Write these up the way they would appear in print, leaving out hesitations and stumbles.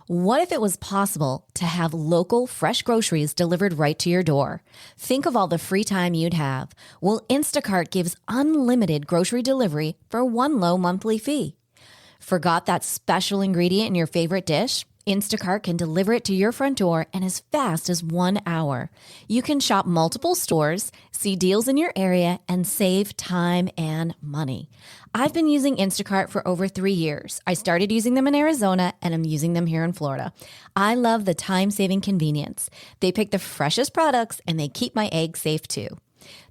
What if it was possible to have local, fresh groceries delivered right to your door? Think of all the free time you'd have. Well, Instacart gives unlimited grocery delivery for one low monthly fee. Forgot that special ingredient in your favorite dish? Instacart can deliver it to your front door in as fast as 1 hour. You can shop multiple stores, see deals in your area, and save time and money. I've been using Instacart for over 3 years. I started using them in Arizona, and I'm using them here in Florida. I love the time-saving convenience. They pick the freshest products, and they keep my eggs safe too.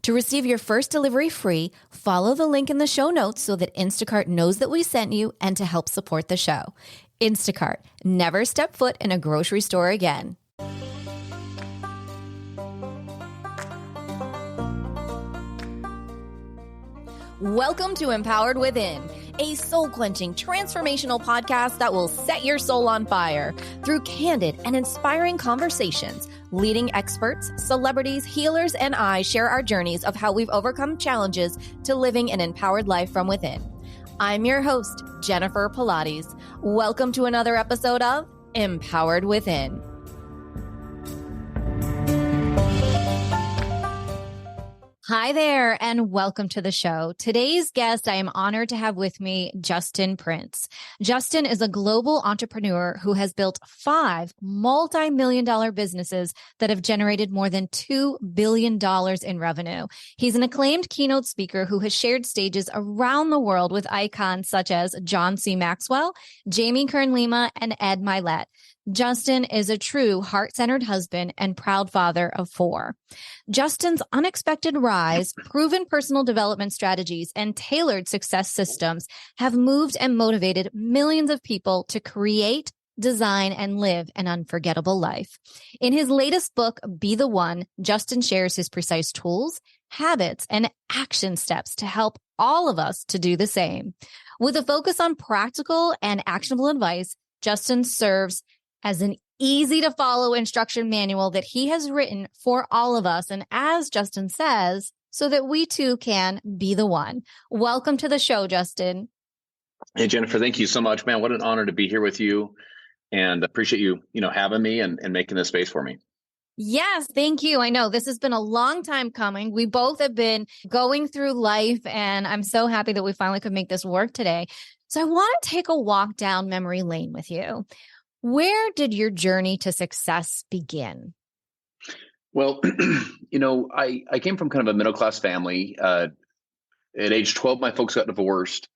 To receive your first delivery free, follow the link in the show notes so that Instacart knows that we sent you and to help support the show. Instacart. Never step foot in a grocery store again. Welcome to Empowered Within, a soul-quenching, transformational podcast that will set your soul on fire through candid and inspiring conversations. Leading experts, celebrities, healers, and I share our journeys of how we've overcome challenges to living an empowered life from within. I'm your host, Jennifer Pilates. Welcome to another episode of Empowered Within. Hi there, and welcome to the show. Today's guest, I am honored to have with me Justin Prince. Justin is a global entrepreneur who has built 5 multi-million-dollar businesses that have generated more than $2 billion in revenue. He's an acclaimed keynote speaker who has shared stages around the world with icons such as John C. Maxwell, Jamie Kern-Lima, and Ed Milet. Justin is a true heart-centered husband and proud father of 4. Justin's unexpected rise, proven personal development strategies, and tailored success systems have moved and motivated millions of people to create, design, and live an unforgettable life. In his latest book, Be the One, Justin shares his precise tools, habits, and action steps to help all of us to do the same. With a focus on practical and actionable advice, Justin serves as an easy-to-follow instruction manual that he has written for all of us. And as Justin says, so that we too can be the one. Welcome to the show, Justin. Hey, Jennifer, thank you so much, man. What an honor to be here with you, and appreciate you, having me and making this space for me. Yes, thank you. I know this has been a long time coming. We both have been going through life, and I'm so happy that we finally could make this work today. So I want to take a walk down memory lane with you. Where did your journey to success begin? Well, I came from kind of a middle-class family. At age 12, my folks got divorced.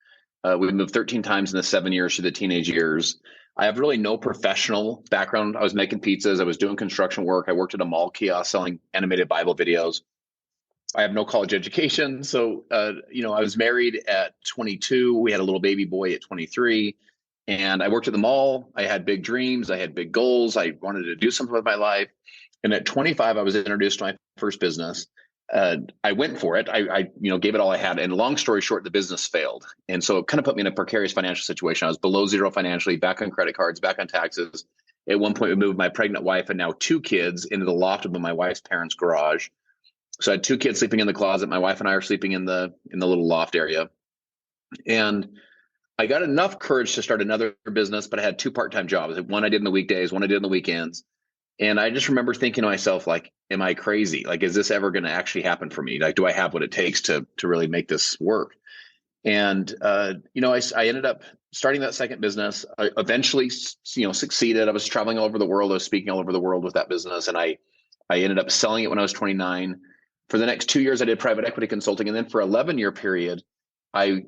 We moved 13 times in the 7 years through the teenage years. I have really no professional background. I was making pizzas. I was doing construction work. I worked at a mall kiosk selling animated Bible videos. I have no college education. So, I was married at 22. We had a little baby boy at 23. And I worked at the mall. I had big dreams. I had big goals. I wanted to do something with my life. And at 25, I was introduced to my first business. I went for it. I gave it all I had. And long story short, the business failed. And so it kind of put me in a precarious financial situation. I was below zero financially, back on credit cards, back on taxes. At one point, we moved my pregnant wife and now 2 kids into the loft of my wife's parents' garage. So I had 2 kids sleeping in the closet. My wife and I are sleeping in the little loft area. And I got enough courage to start another business, but I had 2 part-time jobs. One I did in the weekdays, one I did in the weekends. And I just remember thinking to myself, like, am I crazy? Like, is this ever going to actually happen for me? Like, do I have what it takes to really make this work? And, I ended up starting that second business. I eventually, succeeded. I was traveling all over the world. I was speaking all over the world with that business. And I ended up selling it when I was 29. For the next 2 years, I did private equity consulting. And then for an 11-year period, I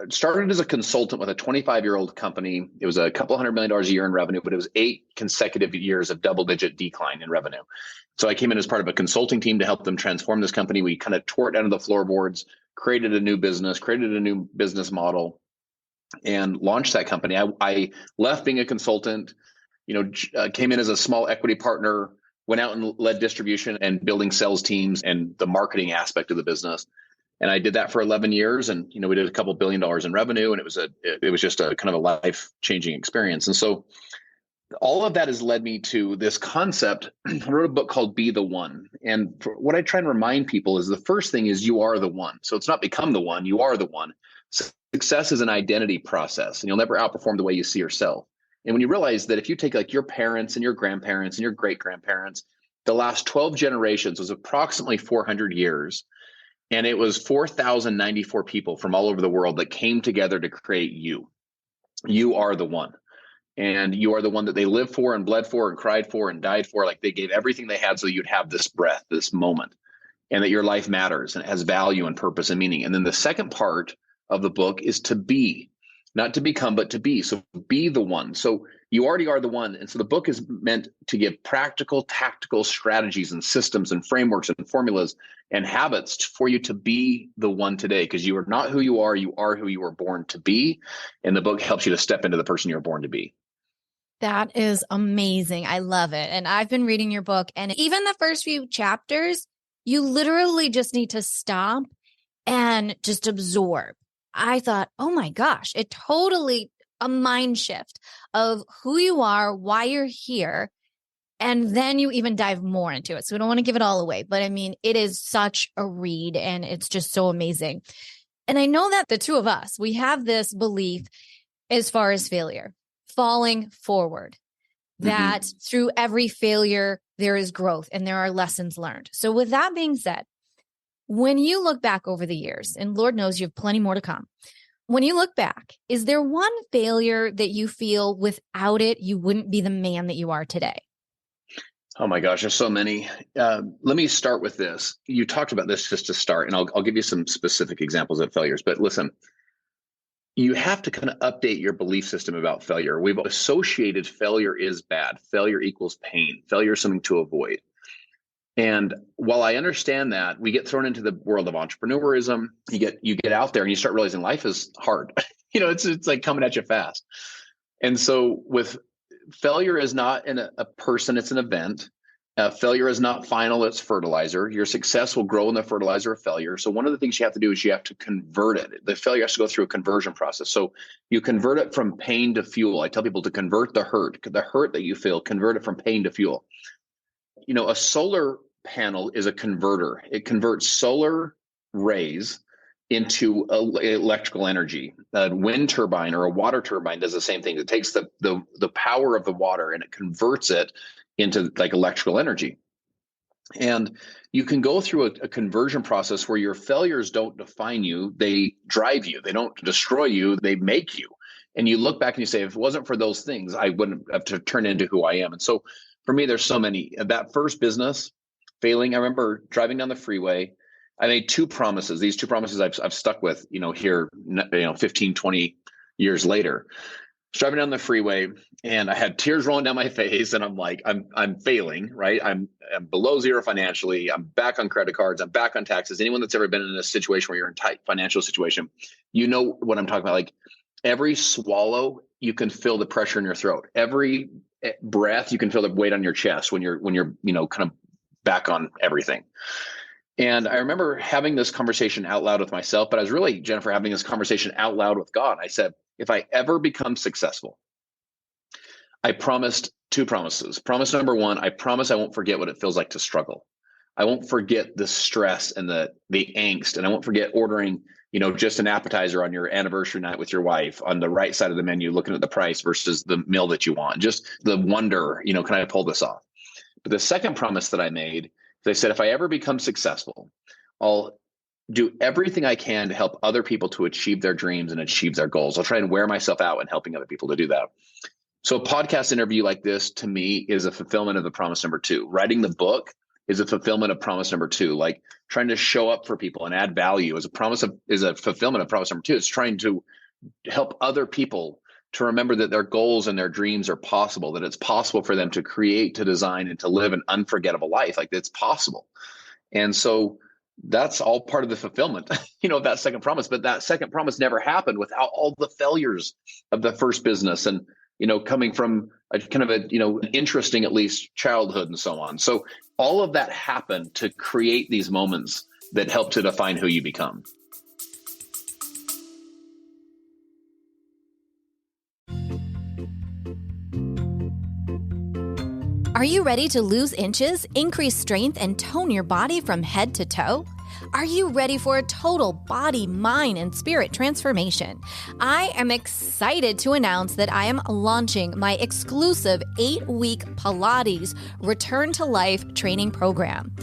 started as a consultant with a 25-year-old company. It was a couple $100 million a year in revenue, but it was 8 consecutive years of double-digit decline in revenue. So I came in as part of a consulting team to help them transform this company. We kind of tore it down to the floorboards, created a new business model, and launched that company. I left being a consultant, came in as a small equity partner, went out and led distribution and building sales teams and the marketing aspect of the business. And I did that for 11 years, and we did a couple $1 billion in revenue, and it was just a kind of a life-changing experience. And so all of that has led me to this concept. I wrote a book called Be the One. And what I try and remind people is the first thing is you are the one. So it's not become the one, you are the one. Success is an identity process, and you'll never outperform the way you see yourself. And when you realize that if you take like your parents and your grandparents and your great grandparents, the last 12 generations was approximately 400 years. And it was 4,094 people from all over the world that came together to create you. You are the one. And you are the one that they lived for and bled for and cried for and died for. Like they gave everything they had so you'd have this breath, this moment, and that your life matters and it has value and purpose and meaning. And then the second part of the book is to be, not to become, but to be. So be the one. So you already are the one. And so the book is meant to give practical, tactical strategies and systems and frameworks and formulas and habits for you to be the one today, because you are not who you are who you were born to be. And the book helps you to step into the person you're born to be. That is amazing. I love it. And I've been reading your book, and even the first few chapters, you literally just need to stop and just absorb. I thought, oh my gosh, it totally a mind shift of who you are, why you're here. And then you even dive more into it. So we don't want to give it all away, but I mean, it is such a read and it's just so amazing. And I know that the two of us, we have this belief as far as failure, falling forward, that through every failure, there is growth and there are lessons learned. So with that being said, when you look back over the years, and Lord knows you have plenty more to come, when you look back, is there one failure that you feel without it, you wouldn't be the man that you are today? Oh my gosh, there's so many. Let me start with this. You talked about this just to start, and I'll give you some specific examples of failures. But listen, you have to kind of update your belief system about failure. We've associated failure is bad. Failure equals pain. Failure is something to avoid. And while I understand that, we get thrown into the world of entrepreneurism. You get out there and you start realizing life is hard. It's like coming at you fast. And so with failure is not a person, it's an event. Failure is not final, it's fertilizer. Your success will grow in the fertilizer of failure. So one of the things you have to do is you have to convert it. The failure has to go through a conversion process. So you convert it from pain to fuel. I tell people to convert the hurt that you feel, convert it from pain to fuel. A solar panel is a converter. It converts solar rays into electrical energy. A wind turbine or a water turbine does the same thing. It takes the power of the water and it converts it into like electrical energy. And you can go through a conversion process where your failures don't define you, they drive you. They don't destroy you, they make you. And you look back and you say, if it wasn't for those things, I wouldn't have to turn into who I am. And so for me, there's so many. That first business failing, I remember driving down the freeway. I made two promises. These two promises I've stuck with, here, 15, 20 years later. I was driving down the freeway and I had tears rolling down my face and I'm like, I'm failing, right? I'm below zero financially. I'm back on credit cards. I'm back on taxes. Anyone that's ever been in a situation where you're in tight financial situation, you know what I'm talking about. Like every swallow, you can feel the pressure in your throat. Every breath, you can feel the weight on your chest when you're, kind of back on everything. And I remember having this conversation out loud with myself, but I was really, Jennifer, having this conversation out loud with God. I said, if I ever become successful, I promised two promises. Promise number one, I promise I won't forget what it feels like to struggle. I won't forget the stress and the angst, and I won't forget ordering, just an appetizer on your anniversary night with your wife on the right side of the menu, looking at the price versus the meal that you want. Just the wonder, can I pull this off? But the second promise that I made, they said, if I ever become successful, I'll do everything I can to help other people to achieve their dreams and achieve their goals. I'll try and wear myself out in helping other people to do that. So a podcast interview like this, to me, is a fulfillment of the promise number two. Writing the book is a fulfillment of promise number two. Like trying to show up for people and add value is a fulfillment of promise number two. It's trying to help other people to remember that their goals and their dreams are possible, that it's possible for them to create, to design, and to live an unforgettable life. Like it's possible. And so that's all part of the fulfillment, of that second promise. But that second promise never happened without all the failures of the first business and, coming from a kind of an interesting, at least, childhood and so on. So all of that happened to create these moments that help to define who you become. Are you ready to lose inches, increase strength, and tone your body from head to toe? Are you ready for a total body, mind, and spirit transformation? I am excited to announce that I am launching my exclusive 8-week Pilates Return to Life training program.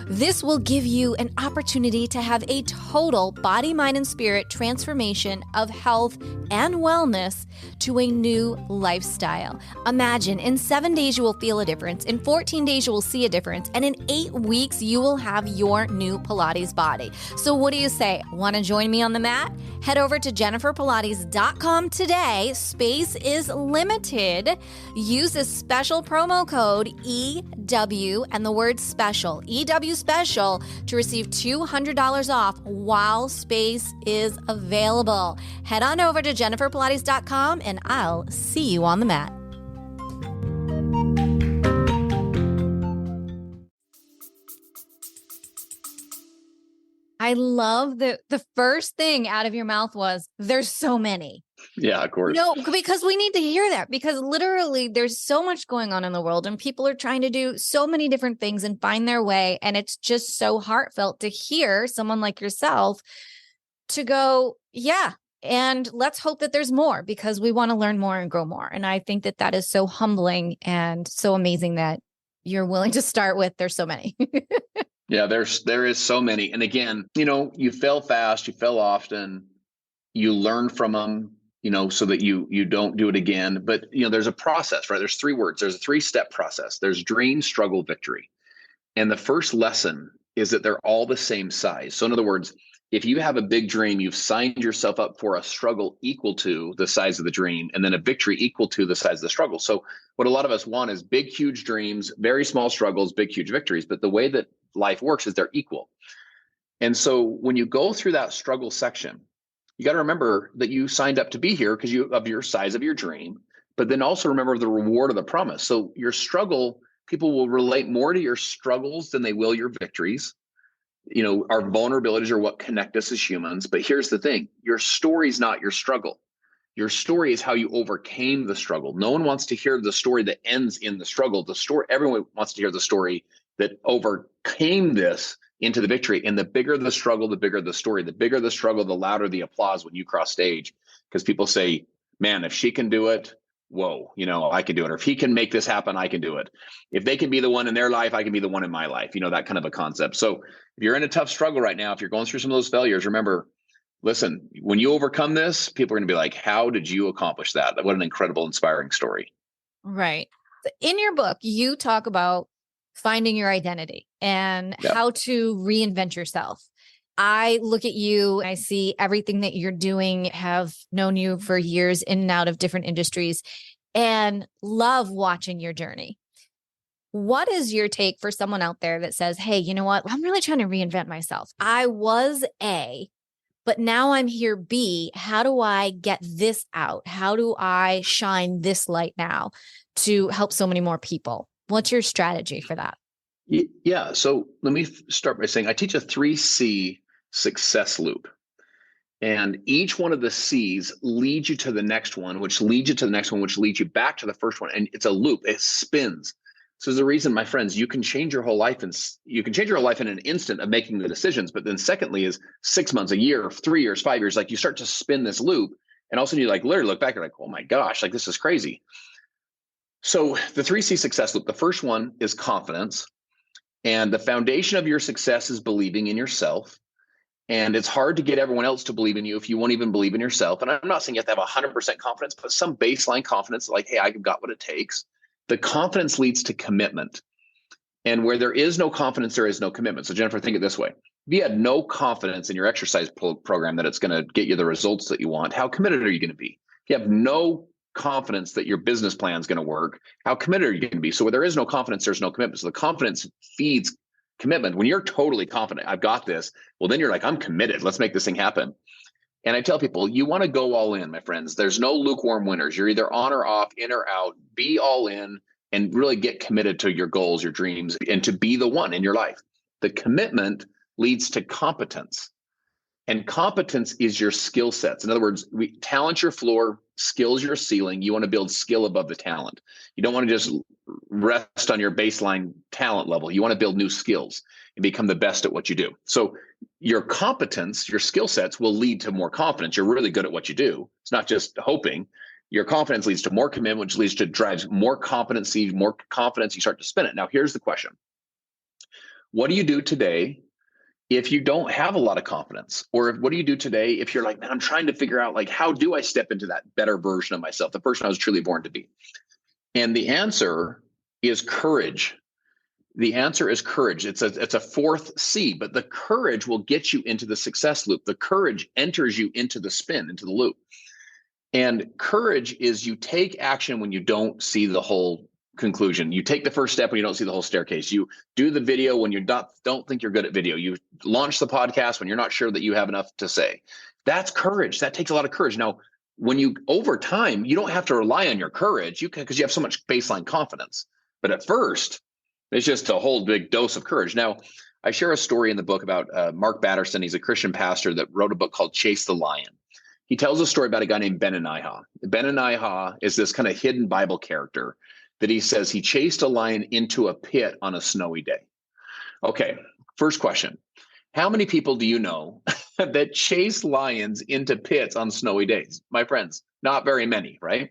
This will give you an opportunity to have a total body, mind, and spirit transformation of health and wellness to a new lifestyle. Imagine in 7 days you will feel a difference, in 14 days you will see a difference, and in 8 weeks you will have your new Pilates body. So what do you say? Want to join me on the mat? Head over to jenniferpilates.com today. Space is limited. Use a special promo code EW and the word special, EW special, to receive $200 off while space is available. Head on over to jenniferpilates.com and I'll see you on the mat. I love that the first thing out of your mouth was, there's so many. Yeah, of course. No, because we need to hear that, because literally there's so much going on in the world and people are trying to do so many different things and find their way. And it's just so heartfelt to hear someone like yourself to go, yeah, and let's hope that there's more, because we want to learn more and grow more. And I think that that is so humbling and so amazing that you're willing to start with, there's so many. Yeah, there is so many. And again, you fail fast, you fail often, you learn from them, so that you don't do it again. But, there's a process, right? There's 3 words. There's a 3-step process. There's dream, struggle, victory. And the first lesson is that they're all the same size. So in other words, if you have a big dream, you've signed yourself up for a struggle equal to the size of the dream, and then a victory equal to the size of the struggle. So what a lot of us want is big, huge dreams, very small struggles, big, huge victories. But the way that life works is they're equal. And so when you go through that struggle section, you got to remember that you signed up to be here because of your size of your dream, but then also remember the reward of the promise. So your struggle, people will relate more to your struggles than they will your victories. Our vulnerabilities are what connect us as humans. But here's the thing, your story is not your struggle. Your story is how you overcame the struggle. No one wants to hear the story that ends in the struggle. Everyone wants to hear the story that overcame this into the victory. And the bigger the struggle, the bigger the story. The bigger the struggle, the louder the applause when you cross stage. Because people say, man, if she can do it, whoa, I can do it. Or if he can make this happen, I can do it. If they can be the one in their life, I can be the one in my life. That kind of a concept. So if you're in a tough struggle right now, if you're going through some of those failures, remember, listen, when you overcome this, people are going to be like, how did you accomplish that? What an incredible, inspiring story. Right. In your book, you talk about finding your identity and how to reinvent yourself. I look at you, I see everything that you're doing, have known you for years in and out of different industries, and love watching your journey. What is your take for someone out there that says, hey, you know what? I'm really trying to reinvent myself. I was A, but now I'm here B. How do I get this out? How do I shine this light now to help so many more people? What's your strategy for that? Yeah. So let me start by saying I teach a 3C success loop. And each one of the C's leads you to the next one, which leads you to the next one, which leads you back to the first one. And it's a loop. It spins. So there's a reason, my friends, you can change your whole life, and you can change your whole life in an instant of making the decisions. But then secondly is 6 months, a year, 3 years, 5 years, like you start to spin this loop. And all of a sudden you literally look back, you're like, oh my gosh, this is crazy. So the 3C success loop, the first one is confidence. And the foundation of your success is believing in yourself. And it's hard to get everyone else to believe in you if you won't even believe in yourself. And I'm not saying you have to have 100% confidence, but some baseline confidence, like, hey, I've got what it takes. The confidence leads to commitment. And where there is no confidence, there is no commitment. So Jennifer, think it this way. If you had no confidence in your exercise program that it's going to get you the results that you want, how committed are you going to be? If you have no confidence that your business plan is going to work, how committed are you going to be? So where there is no confidence, there's no commitment. So the confidence feeds commitment. When you're totally confident, I've got this, well, then you're like, I'm committed. Let's make this thing happen. And I tell people, you want to go all in, my friends. There's no lukewarm winners. You're either on or off, in or out. Be all in and really get committed to your goals, your dreams, and to be the one in your life. The commitment leads to competence. And competence is your skill sets. In other words, talent's your floor, skill's your ceiling. You want to build skill above the talent. You don't want to just rest on your baseline talent level. You want to build new skills and become the best at what you do. So your competence, your skill sets will lead to more confidence. You're really good at what you do. It's not just hoping. Your confidence leads to more commitment, which leads to drives more competency, more confidence. You start to spin it. Now, here's the question. What do you do today if you don't have a lot of confidence? Or what do you do today if you're like, man, I'm trying to figure out, like, how do I step into that better version of myself, the person I was truly born to be? And the answer is courage. The answer is courage. It's a fourth C, but the courage will get you into the success loop. The courage enters you into the spin, into the loop. And courage is you take action when you don't see the whole conclusion. You take the first step when you don't see the whole staircase. You do the video when you don't think you're good at video. You launch the podcast when you're not sure that you have enough to say. That's courage. That takes a lot of courage. Now, when you, over time, you don't have to rely on your courage because you have so much baseline confidence. But at first, it's just a whole big dose of courage. Now, I share a story in the book about Mark Batterson. He's a Christian pastor that wrote a book called Chase the Lion. He tells a story about a guy named Benaniah. Benaniah is this kind of hidden Bible character that he says he chased a lion into a pit on a snowy day. Okay, first question. How many people do you know that chase lions into pits on snowy days? My friends, not very many, right?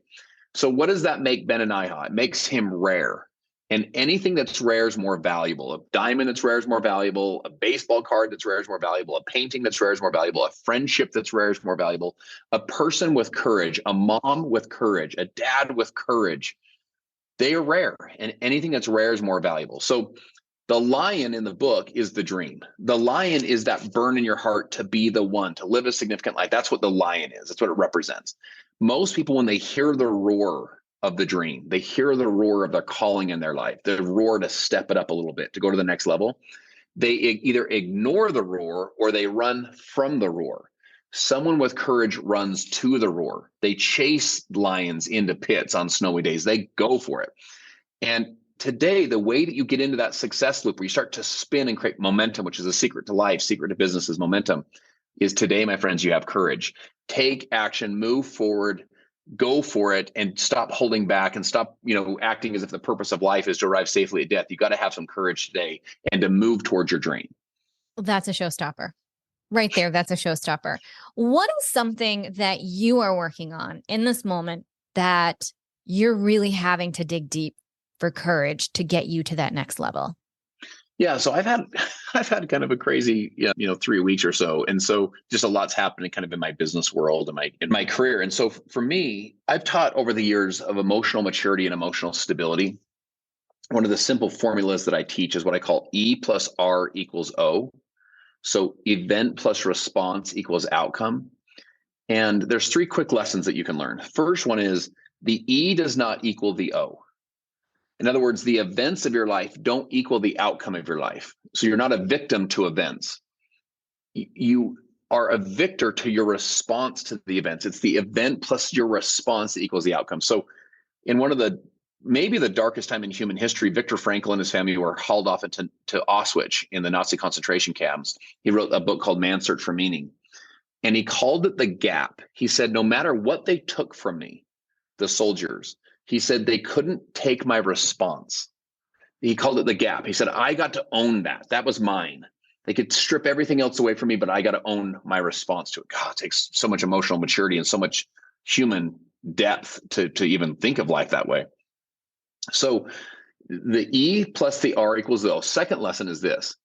So what does that make Benaniah? It makes him rare. And anything that's rare is more valuable. A diamond that's rare is more valuable. A baseball card that's rare is more valuable. A painting that's rare is more valuable. A friendship that's rare is more valuable. A person with courage, a mom with courage, a dad with courage, they are rare. And anything that's rare is more valuable. So the lion in the book is the dream. The lion is that burn in your heart to be the one, to live a significant life. That's what the lion is. That's what it represents. Most people, when they hear the roar of the dream, they hear the roar of their calling in their life, the roar to step it up a little bit, to go to the next level, they either ignore the roar or they run from the roar. Someone with courage runs to the roar. They chase lions into pits on snowy days. They go for it. And today, the way that you get into that success loop where you start to spin and create momentum, which is a secret to life, secret to business is momentum, is today, my friends, you have courage. Take action, move forward, go for it, and stop holding back and stop, acting as if the purpose of life is to arrive safely at death. You got to have some courage today and to move towards your dream. That's a showstopper right there. That's a showstopper. What is something that you are working on in this moment that you're really having to dig deep for courage to get you to that next level? Yeah, so I've had kind of a crazy 3 weeks or so, and so just a lot's happening kind of in my business world and in my career. And so for me, I've taught over the years of emotional maturity and emotional stability. One of the simple formulas that I teach is what I call E plus R equals O. So event plus response equals outcome. And there's 3 quick lessons that you can learn. First one is the E does not equal the O. In other words, the events of your life don't equal the outcome of your life. So you're not a victim to events. You are a victor to your response to the events. It's the event plus your response that equals the outcome. So in one of maybe the darkest time in human history, Viktor Frankl and his family were hauled off to Auschwitz in the Nazi concentration camps. He wrote a book called Man's Search for Meaning. And he called it the gap. He said, no matter what they took from me, the soldiers, he said they couldn't take my response. He called it the gap. He said, I got to own that. That was mine. They could strip everything else away from me, but I got to own my response to it. God, it takes so much emotional maturity and so much human depth to even think of life that way. So the E plus the R equals the O. Second lesson is this.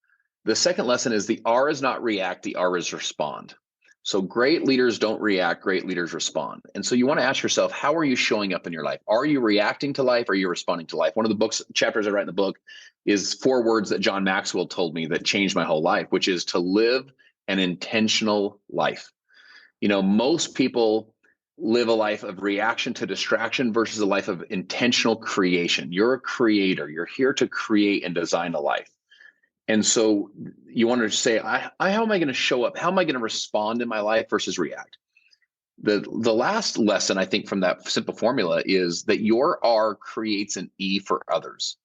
The second lesson is the R is not react, the R is respond. So great leaders don't react, great leaders respond. And so you want to ask yourself, how are you showing up in your life? Are you reacting to life? Or are you responding to life? One of the chapters I write in the book is 4 words that John Maxwell told me that changed my whole life, which is to live an intentional life. Most people live a life of reaction to distraction versus a life of intentional creation. You're a creator. You're here to create and design a life. And so you want to say, how am I going to show up? How am I going to respond in my life versus react? The last lesson, I think, from that simple formula is that your R creates an E for others.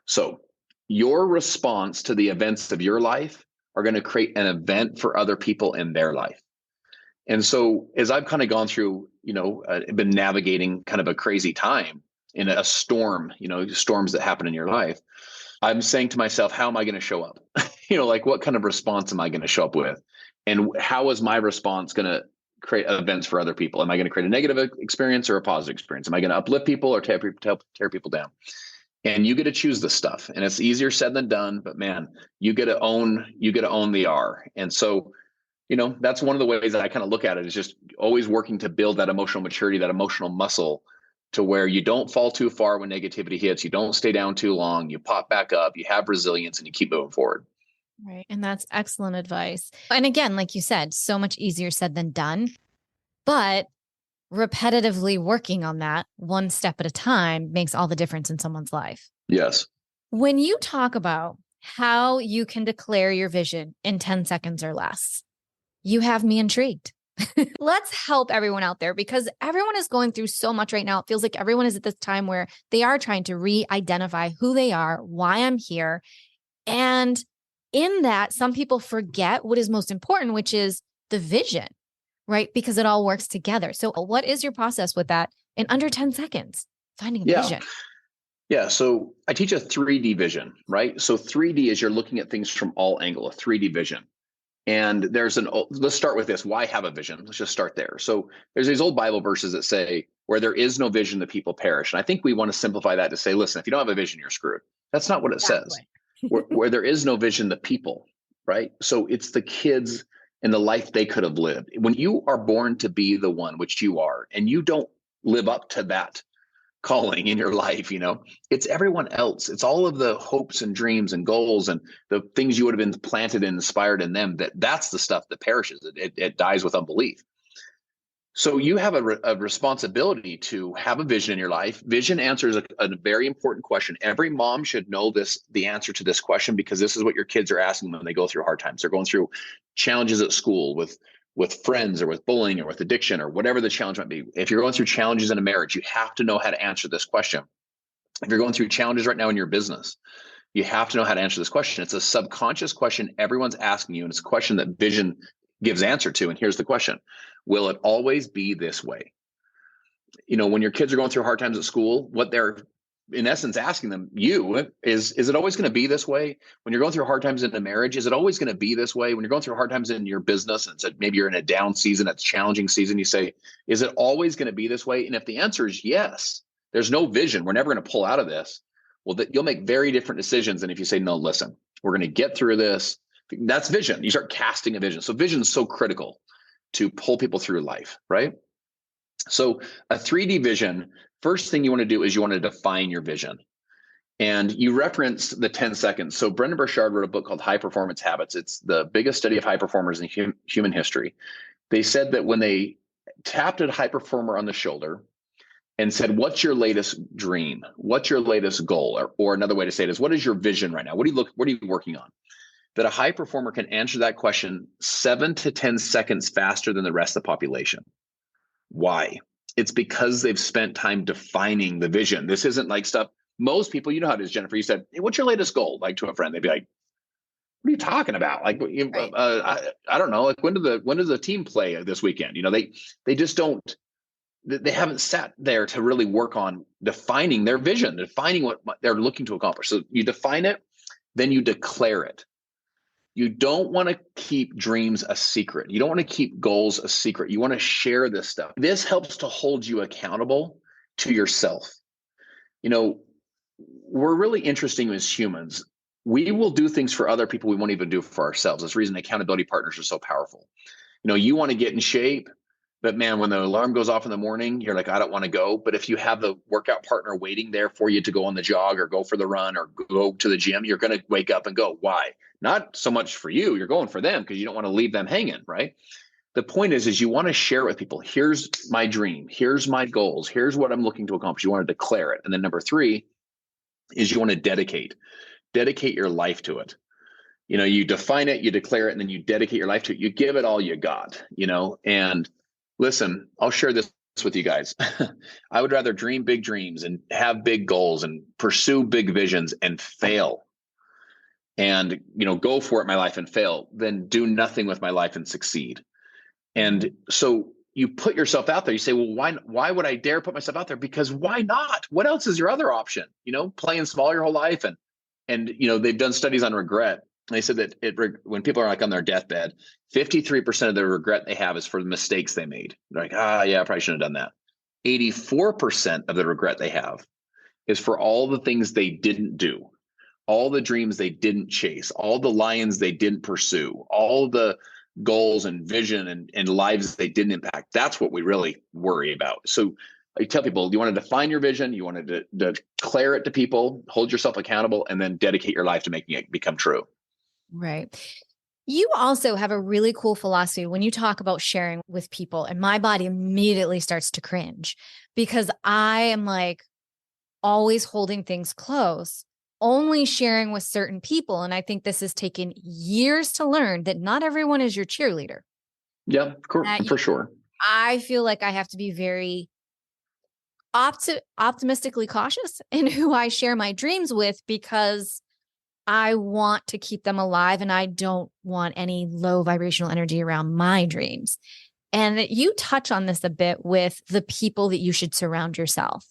So your response to the events of your life are going to create an event for other people in their life. And so as I've kind of gone through, been navigating kind of a crazy time, in a storm, storms that happen in your life, I'm saying to myself, how am I going to show up? Like what kind of response am I going to show up with? And how is my response going to create events for other people? Am I going to create a negative experience or a positive experience? Am I going to uplift people or tear people down? And you get to choose this stuff. And it's easier said than done, but man, you get to own the R. And so, that's one of the ways that I kind of look at it, is just always working to build that emotional maturity, that emotional muscle, to where you don't fall too far when negativity hits. You don't stay down too long. You pop back up, you have resilience, and you keep moving forward. Right. And that's excellent advice. And again, like you said, so much easier said than done, but repetitively working on that one step at a time makes all the difference in someone's life. Yes. When you talk about how you can declare your vision in 10 seconds or less, you have me intrigued. Let's help everyone out there, because everyone is going through so much right now. It feels like everyone is at this time where they are trying to re-identify who they are, why I'm here. And in that, some people forget what is most important, which is the vision, right? Because it all works together. So what is your process with that in under 10 seconds, finding a vision? Yeah. So I teach a 3D vision, right? So 3D is you're looking at things from all angles, a 3D vision. And let's start with this. Why have a vision? Let's just start there. So there's these old Bible verses that say, where there is no vision, the people perish. And I think we want to simplify that to say, listen, if you don't have a vision, you're screwed. That's not what it says. Where there is no vision, the people, right? So it's the kids and the life they could have lived. When you are born to be the one, which you are, and you don't live up to that calling in your life, it's everyone else. It's all of the hopes and dreams and goals and the things you would have been planted and inspired in them. That's the stuff that perishes. It dies with unbelief. So you have a responsibility to have a vision in your life. Vision answers a very important question. Every mom should know the answer to this question, because this is what your kids are asking when they go through hard times. They're going through challenges at school with friends or with bullying or with addiction or whatever the challenge might be. If you're going through challenges in a marriage, you have to know how to answer this question. If you're going through challenges right now in your business, you have to know how to answer this question. It's a subconscious question everyone's asking you, and it's a question that vision gives answer to. And here's the question: will it always be this way? When your kids are going through hard times at school, what they're in essence asking them, is it always going to be this way? When you're going through hard times in a marriage, is it always going to be this way? When you're going through hard times in your business, and so maybe you're in a down season, it's a challenging season, you say, is it always going to be this way? And if the answer is yes, there's no vision, we're never going to pull out of this, well, you'll make very different decisions than if you say, no, listen, we're going to get through this. That's vision. You start casting a vision. So vision is so critical to pull people through life, right? So a 3D vision, first thing you want to do is you want to define your vision. And you referenced the 10 seconds. So Brendan Burchard wrote a book called High Performance Habits. It's the biggest study of high performers in human history. They said that when they tapped a high performer on the shoulder and said, what's your latest dream? What's your latest goal? Or another way to say it is, what is your vision right now? What are you working on? That a high performer can answer that question 7 to 10 seconds faster than the rest of the population. Why? It's because they've spent time defining the vision. This isn't like stuff. Most people, you know how it is, Jennifer. You said, hey, what's your latest goal? Like to a friend, they'd be like, what are you talking about? Like, right. I don't know. Like when does the team play this weekend? They just don't, they haven't sat there to really work on defining their vision, defining what they're looking to accomplish. So you define it, then you declare it. You don't want to keep dreams a secret. You don't want to keep goals a secret. You want to share this stuff. This helps to hold you accountable to yourself. We're really interesting as humans. We will do things for other people we won't even do for ourselves. That's the reason accountability partners are so powerful. You want to get in shape, but man, when the alarm goes off in the morning, you're like, I don't want to go. But if you have the workout partner waiting there for you to go on the jog or go for the run or go to the gym, you're going to wake up and go. Why? Not so much for you. You're going for them because you don't want to leave them hanging, right? The point is you want to share with people. Here's my dream. Here's my goals. Here's what I'm looking to accomplish. You want to declare it. And then number 3 is you want to dedicate your life to it. You define it, you declare it, and then you dedicate your life to it. You give it all you got, and listen, I'll share this with you guys. I would rather dream big dreams and have big goals and pursue big visions and fail and, go for it in my life and fail than do nothing with my life and succeed. And so you put yourself out there. You say, well, why would I dare put myself out there? Because why not? What else is your other option? Playing small your whole life. And they've done studies on regret. They said that when people are like on their deathbed, 53% of the regret they have is for the mistakes they made. They're like, yeah, I probably shouldn't have done that. 84% of the regret they have is for all the things they didn't do, all the dreams they didn't chase, all the lions they didn't pursue, all the goals and vision and lives they didn't impact. That's what we really worry about. So I tell people, you want to define your vision, you want to declare it to people, hold yourself accountable, and then dedicate your life to making it become true. Right. You also have a really cool philosophy when you talk about sharing with people, and my body immediately starts to cringe because I am like always holding things close, only sharing with certain people. And I think this has taken years to learn that not everyone is your cheerleader. Yeah, for sure. I feel like I have to be very optimistically cautious in who I share my dreams with because I want to keep them alive and I don't want any low vibrational energy around my dreams. And you touch on this a bit with the people that you should surround yourself.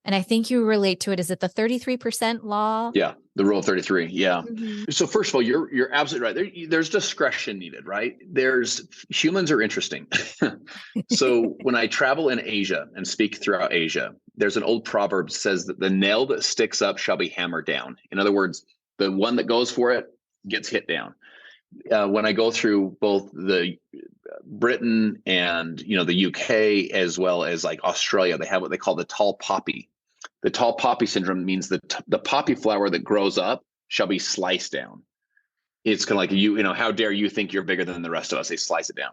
And I think you relate to it. Is it the 33% law? Yeah, the rule of 33. Yeah. Mm-hmm. So first of all, you're absolutely right. There's discretion needed, right? Humans are interesting. So when I travel in Asia and speak throughout Asia, there's an old proverb that says that the nail that sticks up shall be hammered down. In other words, the one that goes for it gets hit down. When I go through both the Britain and the UK as well as like Australia, they have what they call the tall poppy. The tall poppy syndrome means that the poppy flower that grows up shall be sliced down. It's kind of like how dare you think you're bigger than the rest of us? They slice it down.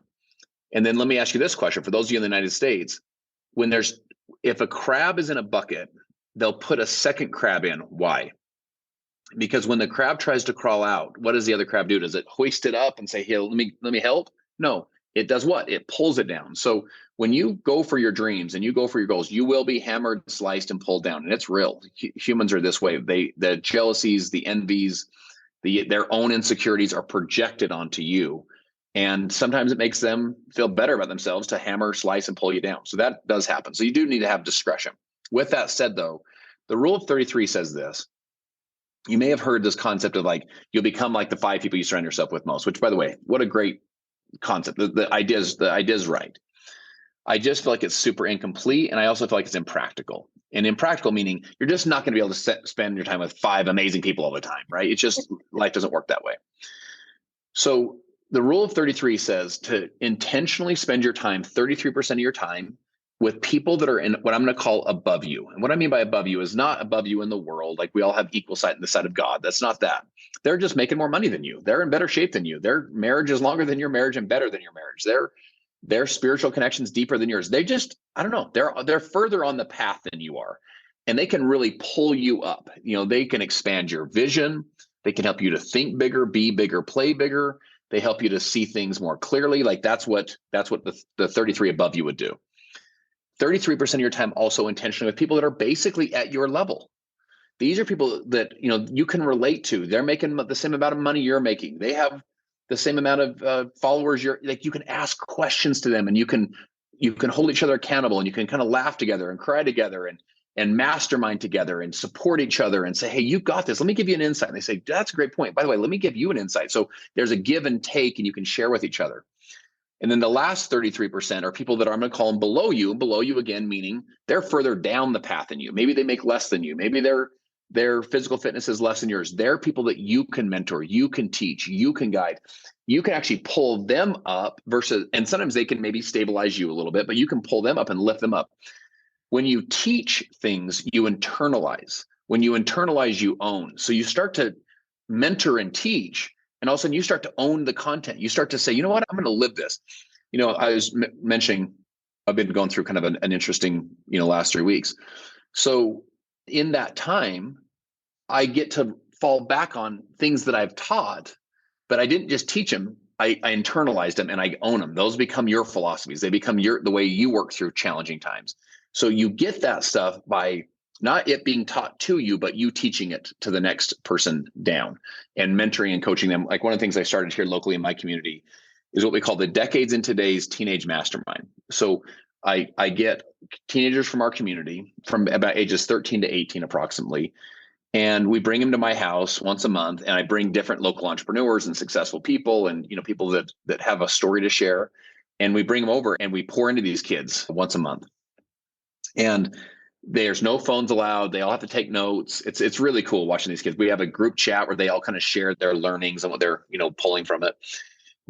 And then let me ask you this question: for those of you in the United States, if a crab is in a bucket, they'll put a second crab in. Why? Because when the crab tries to crawl out, what does the other crab do? Does it hoist it up and say, "Here, let me help"? No, it does what? It pulls it down. So when you go for your dreams and you go for your goals, you will be hammered, sliced, and pulled down. And it's real. Humans are this way. The jealousies, the envies, their own insecurities are projected onto you. And sometimes it makes them feel better about themselves to hammer, slice, and pull you down. So that does happen. So you do need to have discretion. With that said, though, the rule of 33 says this. You may have heard this concept of like, you'll become like the 5 people you surround yourself with most, which, by the way, what a great concept. The idea is right. I just feel like it's super incomplete. And I also feel like it's impractical. And impractical meaning you're just not going to be able to spend your time with 5 amazing people all the time, right? It's just, life doesn't work that way. So the rule of 33 says to intentionally spend your time, 33% of your time, with people that are in what I'm going to call above you. And what I mean by above you is not above you in the world. Like we all have equal sight in the sight of God. That's not that. They're just making more money than you. They're in better shape than you. Their marriage is longer than your marriage and better than your marriage. Their spiritual connections deeper than yours. They just, I don't know, they're further on the path than you are. And they can really pull you up. They can expand your vision. They can help you to think bigger, be bigger, play bigger. They help you to see things more clearly. Like that's what the 33 above you would do. 33% of your time also intentionally with people that are basically at your level. These are people that you can relate to. They're making the same amount of money you're making. They have the same amount of followers. You can ask questions to them, and you can hold each other accountable, and you can kind of laugh together and cry together and mastermind together and support each other and say, hey, you got this. Let me give you an insight. And they say, that's a great point. By the way, let me give you an insight. So there's a give and take, and you can share with each other. And then the last 33% are people that I'm going to call them below you. Below you again, meaning they're further down the path than you. Maybe they make less than you. Maybe their physical fitness is less than yours. They're people that you can mentor, you can teach, you can guide. You can actually pull them up and sometimes they can maybe stabilize you a little bit, but you can pull them up and lift them up. When you teach things, you internalize. When you internalize, you own. So you start to mentor and teach. And all of a sudden you start to own the content. You start to say, you know what, I'm going to live this. I was mentioning, I've been going through kind of an interesting, last 3 weeks. So in that time, I get to fall back on things that I've taught, but I didn't just teach them. I internalized them and I own them. Those become your philosophies. They become the way you work through challenging times. So you get that stuff by not it being taught to you, but you teaching it to the next person down and mentoring and coaching them. Like one of the things I started here locally in my community is what we call the Decades in Today's Teenage Mastermind. So I get teenagers from our community from about ages 13 to 18 approximately. And we bring them to my house once a month, and I bring different local entrepreneurs and successful people and people that have a story to share. And we bring them over and we pour into these kids once a month. And there's no phones allowed. They all have to take notes. It's really cool watching these kids. We have a group chat where they all kind of share their learnings and what they're pulling from it.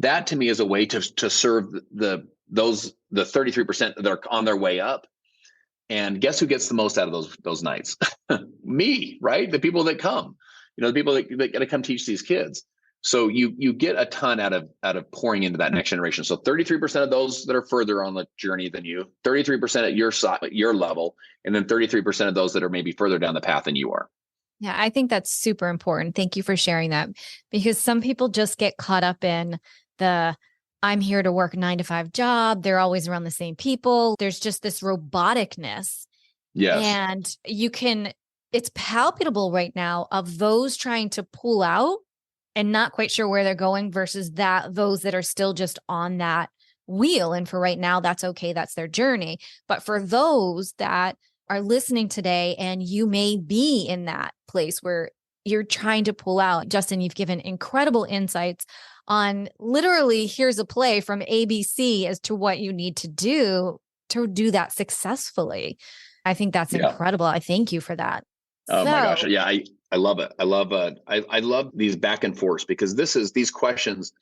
That to me is a way to serve the 33% that are on their way up. And guess who gets the most out of those nights? Me, right? The people that come, the people that got to come teach these kids. So you get a ton out of pouring into that next generation. So 33% of those that are further on the journey than you, 33% at your side, at your level, and then 33% of those that are maybe further down the path than you are. Yeah, I think that's super important. Thank you for sharing that, because some people just get caught up in the I'm here to work a 9-to-5 job. They're always around the same people. There's just this roboticness. Yes. And it's palpable right now of those trying to pull out and not quite sure where they're going versus those that are still just on that wheel. And for right now, that's okay. That's their journey. But for those that are listening today, and you may be in that place where you're trying to pull out, Justin, you've given incredible insights on literally here's a play from ABC as to what you need to do that successfully. I think that's incredible. I thank you for that. Oh my gosh. Yeah. I love it. I love these back and forths, because these questions,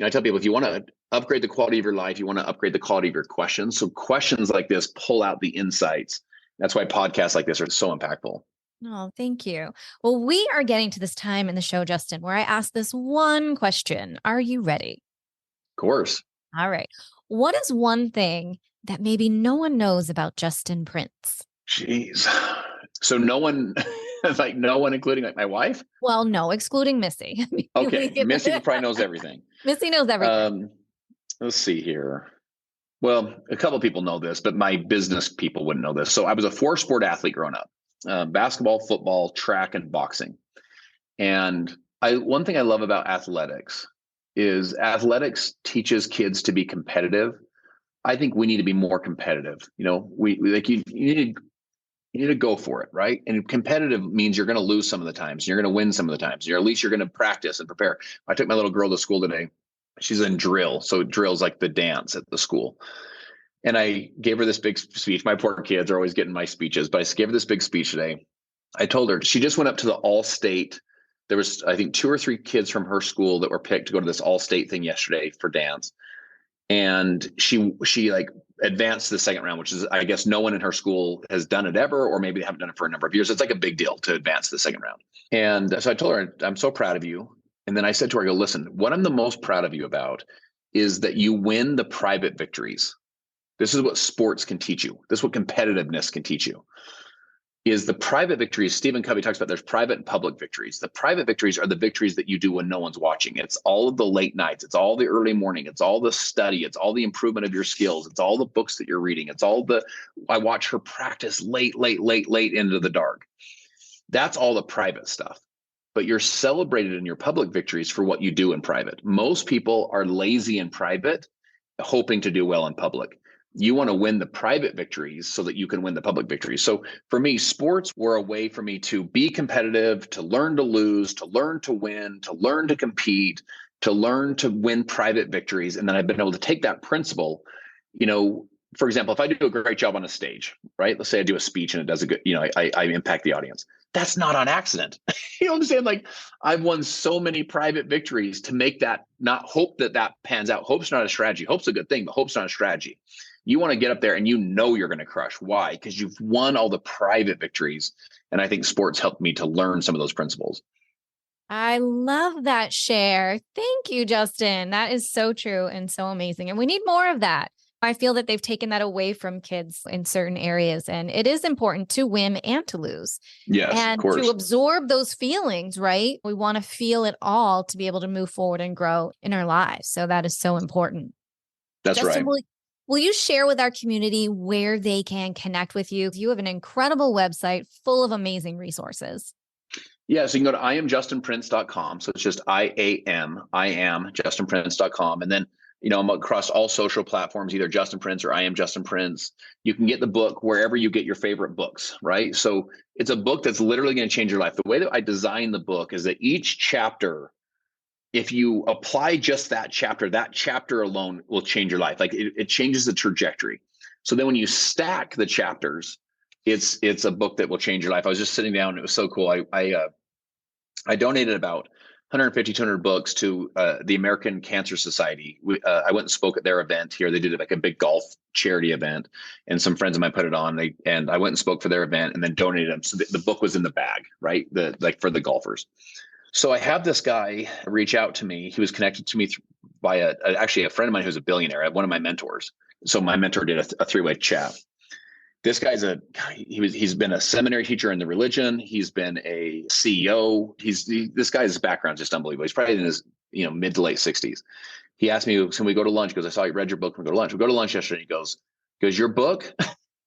I tell people, if you want to upgrade the quality of your life, you want to upgrade the quality of your questions. So questions like this pull out the insights. That's why podcasts like this are so impactful. Oh, thank you. Well, we are getting to this time in the show, Justin, where I ask this one question. Are you ready? Of course. All right. What is one thing that maybe no one knows about Justin Prince? Jeez. So no one, no one, including my wife? Well, no, excluding Missy. Okay. Missy probably knows everything. Missy knows everything. Let's see here. Well, a couple of people know this, but my business people wouldn't know this. So I was a 4-sport athlete growing up. Basketball, football, track, and boxing. And one thing I love about athletics is athletics teaches kids to be competitive. I think we need to be more competitive. You need to go for it, right? And competitive means you're going to lose some of the times, and you're going to win some of the times. At least you're going to practice and prepare. I took my little girl to school today. She's in drill. So drill's like the dance at the school. And I gave her this big speech. My poor kids are always getting my speeches, but I gave her this big speech today. I told her, she just went up to the all-state. There was, I think, 2 or 3 kids from her school that were picked to go to this all-state thing yesterday for dance. And she like advanced to the second round, which is, I guess, no one in her school has done it ever, or maybe they haven't done it for a number of years. It's like a big deal to advance to the second round. And so I told her, I'm so proud of you. And then I said to her, I go, listen, what I'm the most proud of you about is that you win the private victories. This is what sports can teach you. This is what competitiveness can teach you. Is the private victories. Stephen Covey talks about there's private and public victories. The private victories are the victories that you do when no one's watching. It's all of the late nights. It's all the early morning. It's all the study. It's all the improvement of your skills. It's all the books that you're reading. It's all I watch her practice late into the dark. That's all the private stuff. But you're celebrated in your public victories for what you do in private. Most people are lazy in private, hoping to do well in public. You want to win the private victories so that you can win the public victories. So for me, sports were a way for me to be competitive, to learn to lose, to learn to win, to learn to compete, to learn to win private victories. And then I've been able to take that principle, for example, if I do a great job on a stage, right? Let's say I do a speech and it does a good, I impact the audience. That's not on accident. You know what I'm saying? Like, I've won so many private victories to make that, not hope that pans out. Hope's not a strategy. Hope's a good thing, but hope's not a strategy. You want to get up there and you're going to crush. Why? Because you've won all the private victories. And I think sports helped me to learn some of those principles. I love that share. Thank you, Justin. That is so true and so amazing. And we need more of that. I feel that they've taken that away from kids in certain areas. And it is important to win and to lose. Yes, and of course. To absorb those feelings, right? We want to feel it all to be able to move forward and grow in our lives. So that is so important. That's Justin, right. Will you share with our community where they can connect with you? You have an incredible website full of amazing resources. Yeah, so you can go to IamJustinPrince.com. So it's just I am justinprince.com. And then I'm across all social platforms, either Justin Prince or I am Justin Prince. You can get the book wherever you get your favorite books, right? So it's a book that's literally going to change your life. The way that I design the book is that each chapter, if you apply just that chapter alone will change your life. Like it changes the trajectory. So then when you stack the chapters, it's a book that will change your life. I was just sitting down. It was so cool. I donated about 150, 200 books to the American Cancer Society. I went and spoke at their event here. They did like a big golf charity event, and some friends of mine put it on. And I went and spoke for their event, and then donated them. So the book was in the bag, right? Like for the golfers. So I have this guy reach out to me. He was connected to me by actually a friend of mine who's a billionaire, one of my mentors. So my mentor did a three-way chat. This guy's he's been a seminary teacher in the religion. He's been a CEO. This guy's background is just unbelievable. He's probably in his mid to late 60s. He asked me, can we go to lunch? Because I saw you read your book. Can we go to lunch? We go to lunch yesterday. He goes, your book?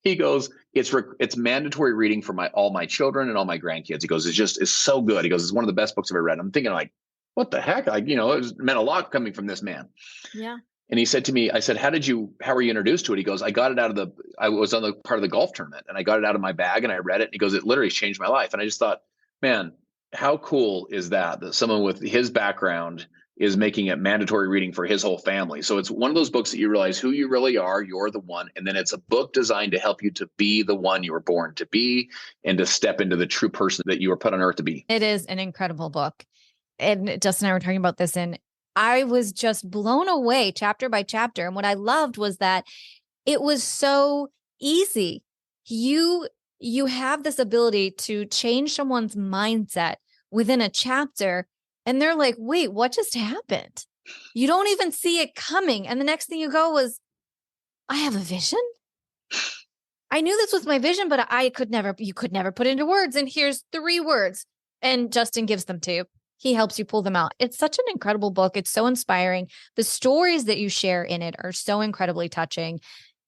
He goes, it's mandatory reading for all my children and all my grandkids. He goes, it's so good. He goes, it's one of the best books I've ever read. I'm thinking like, what the heck? Like, it meant a lot coming from this man. Yeah. And he said to me, I said, how were you introduced to it? He goes, I was on the part of the golf tournament and I got it out of my bag and I read it. And he goes, it literally changed my life. And I just thought, man, how cool is that someone with his background is making it mandatory reading for his whole family. So it's one of those books that you realize who you really are. You're the one. And then it's a book designed to help you to be the one you were born to be and to step into the true person that you were put on earth to be. It is an incredible book. And Justin and I were talking about this, and I was just blown away chapter by chapter. And what I loved was that it was so easy. You have this ability to change someone's mindset within a chapter. And they're like, wait, what just happened? You don't even see it coming. And the next thing you go was, I have a vision. I knew this was my vision, but you could never put it into words. And here's 3 words. And Justin gives them to you. He helps you pull them out. It's such an incredible book. It's so inspiring. The stories that you share in it are so incredibly touching.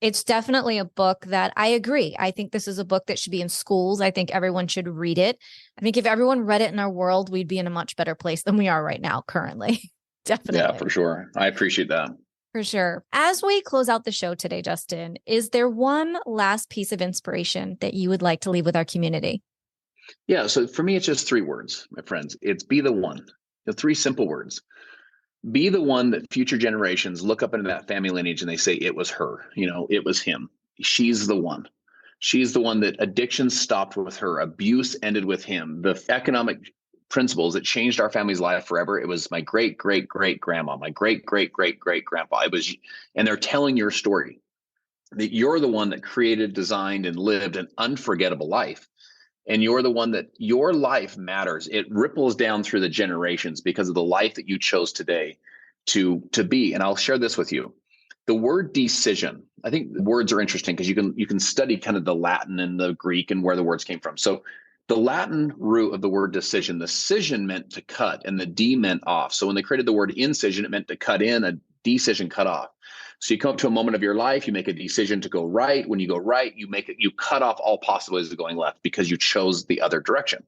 It's definitely a book that I agree. I think this is a book that should be in schools. I think everyone should read it. I think if everyone read it in our world, we'd be in a much better place than we are right now currently. Definitely. Yeah, for sure. I appreciate that. For sure. As we close out the show today, Justin, is there one last piece of inspiration that you would like to leave with our community? Yeah. So for me, it's just 3 words, my friends. It's be the one. The 3 simple words. Be the one that future generations look up into that family lineage and they say, it was her, it was him. She's the one. She's the one that addiction stopped with her. Abuse ended with him. The economic principles that changed our family's life forever. It was my great, great, great grandma, my great, great, great, great grandpa. And they're telling your story that you're the one that created, designed, and lived an unforgettable life. And you're the one that your life matters. It ripples down through the generations because of the life that you chose today to be. And I'll share this with you. The word decision, I think words are interesting because you can study kind of the Latin and the Greek and where the words came from. So the Latin root of the word decision, the scission meant to cut and the D meant off. So when they created the word incision, it meant to cut in, a decision cut off. So you come up to a moment of your life, you make a decision to go right. When you go right, you cut off all possibilities of going left because you chose the other direction.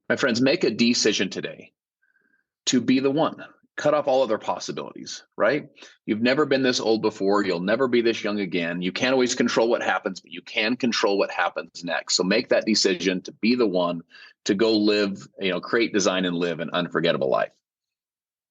My friends, make a decision today to be the one. Cut off all other possibilities, right? You've never been this old before. You'll never be this young again. You can't always control what happens, but you can control what happens next. So make that decision to be the one to go live, create, design, and live an unforgettable life.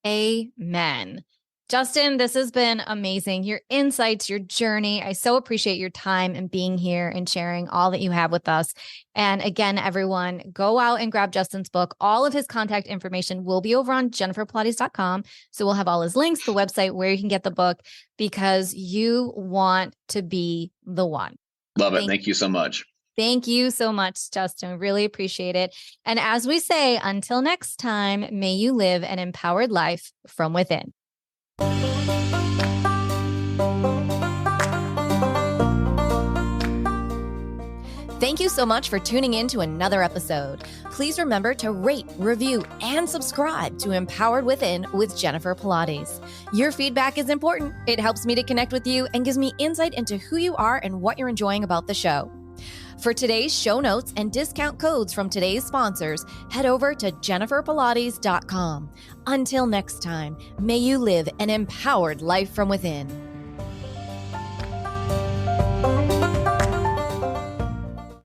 Amen. Justin, this has been amazing. Your insights, your journey. I so appreciate your time and being here and sharing all that you have with us. And again, everyone, go out and grab Justin's book. All of his contact information will be over on jenniferpilates.com. So we'll have all his links, the website where you can get the book, because you want to be the one. Love it. Thank you so much. Thank you so much, Justin. Really appreciate it. And as we say, until next time, may you live an empowered life from within. Thank you so much for tuning in to another episode. Please remember to rate, review, and subscribe to Empowered Within with Jennifer Pilates. Your feedback is important. It helps me to connect with you and gives me insight into who you are and what you're enjoying about the show. For today's show notes and discount codes from today's sponsors, head over to jenniferpilates.com. Until next time, may you live an empowered life from within.